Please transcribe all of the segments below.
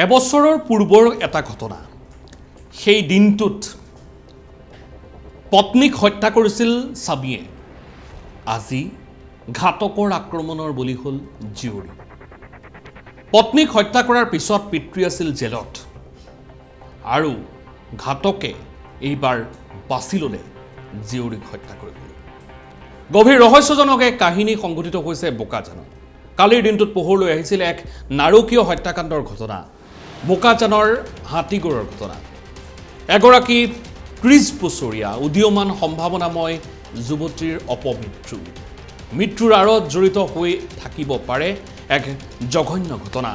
এবছৰৰ পূৰ্বৰ এটা ঘটনা সেই দিনটোত পত্নীক হত্যা কৰিছিল স্বামীয়ে আজি ঘাতকৰ আক্ৰমণৰ বলি হ'ল জীয়ৰী পত্নীক হত্যা কৰাৰ পিছত পিতৃ আছিল জেলত আৰু ঘাতকে এইবাৰ বাছি ল'লে জীয়ৰীক হত্যা কৰিবলৈ গভীৰ ৰহস্যজনক এক কাহিনী সংঘটিত হৈছে বোকাজানত কালিৰ দিনটোত পোহৰলৈ আহিছিল এক নাৰকীয় হত্যাকাণ্ডৰ ঘটনা বোকাজানৰ হাতীগড়ৰ ঘটনা এগৰাকী 30 বছৰীয়া উদীয়মান সম্ভাৱনাময় যুৱতীৰ অপমৃত্যু মৃত্যুৰ আঁৰত জড়িত হৈ থাকিব পাৰে এক জঘন্য ঘটনা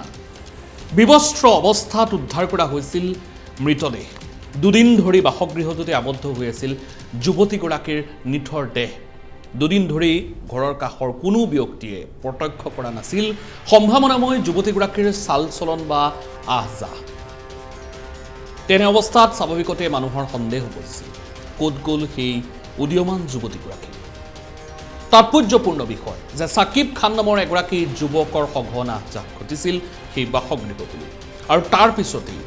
বিবস্ত্ৰ অৱস্থাত উদ্ধাৰ কৰা হৈছিল মৃতদেহ দুদিন ধৰি বাসগৃহটোতে আবদ্ধ হৈ আছিল যুৱতীগৰাকীৰ নিথৰ দেহ দুদিন ধৰি ঘৰৰ কাষৰ কোনো ব্যক্তিয়ে প্ৰত্যক্ষ কৰা নাছিল সম্ভাৱনাময় যুৱতীগৰাকীৰ চাল চলন বা আহযাহ তেনে অৱস্থাত স্বাভাৱিকতে মানুহৰ সন্দেহ হৈছিল ক'ত গ'ল সেই উদীয়মান যুৱতীগৰাকী তাৎপৰ্যপূৰ্ণ বিষয় যে সাকিব খান নামৰ এগৰাকী যুৱকৰ সঘন আহযাহ ঘটিছিল সেই বাসগৃহটোলৈ আৰু তাৰ পিছতেই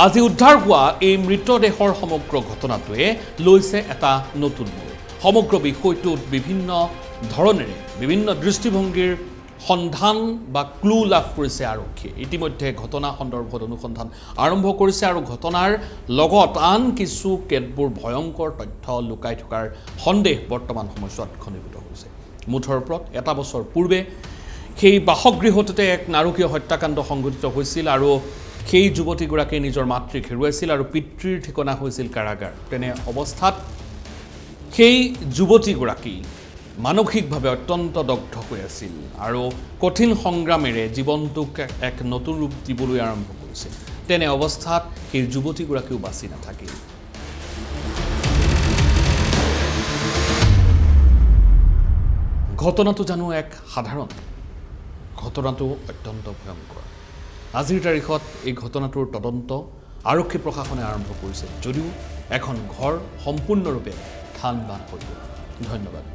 আজি উদ্ধাৰ হোৱা এই মৃতদেহৰ সমগ্ৰ ঘটনাটোৱে লৈছে এটা নতুন মোড় সমগ্ৰ বিষয়টোত বিভিন্ন ধৰণেৰে বিভিন্ন দৃষ্টিভংগীৰ সন্ধান বা ক্লু লাভ কৰিছে আৰক্ষীয়ে ইতিমধ্যে ঘটনা সন্দৰ্ভত অনুসন্ধান আৰম্ভ কৰিছে আৰু ঘটনাৰ লগত আন কিছু কেতবোৰ ভয়ংকৰ তথ্য লুকাই থকাৰ সন্দেহ বৰ্তমান সময়ছোৱাত ঘনীভূত হৈছে মুঠৰ ওপৰত এটা বছৰ পূৰ্বে সেই বাসগৃহটোতে এক নাৰকীয় হত্যাকাণ্ড সংঘটিত হৈছিল আৰু সেই যুৱতীগৰাকীয়ে নিজৰ মাতৃক হেৰুৱাইছিল আৰু পিতৃৰ ঠিকনা হৈছিল কাৰাগাৰ তেনে অৱস্থাত সেই যুৱতীগৰাকী মানসিকভাৱে অত্যন্ত দগ্ধ হৈ আছিল আৰু কঠিন সংগ্ৰামেৰে জীৱনটোক এক নতুন ৰূপ দিবলৈ আৰম্ভ কৰিছিল তেনে অৱস্থাত সেই যুৱতীগৰাকীও বাচি নাথাকিল ঘটনাটো জানো এক সাধাৰণ ঘটনাটো অত্যন্ত ভয়ংকৰ আজিৰ তাৰিখত এই ঘটনাটোৰ তদন্ত আৰক্ষী প্ৰশাসনে আৰম্ভ কৰিছে যদিও এখন ঘৰ সম্পূৰ্ণৰূপে থান বান হৈ গ'ল ধন্যবাদ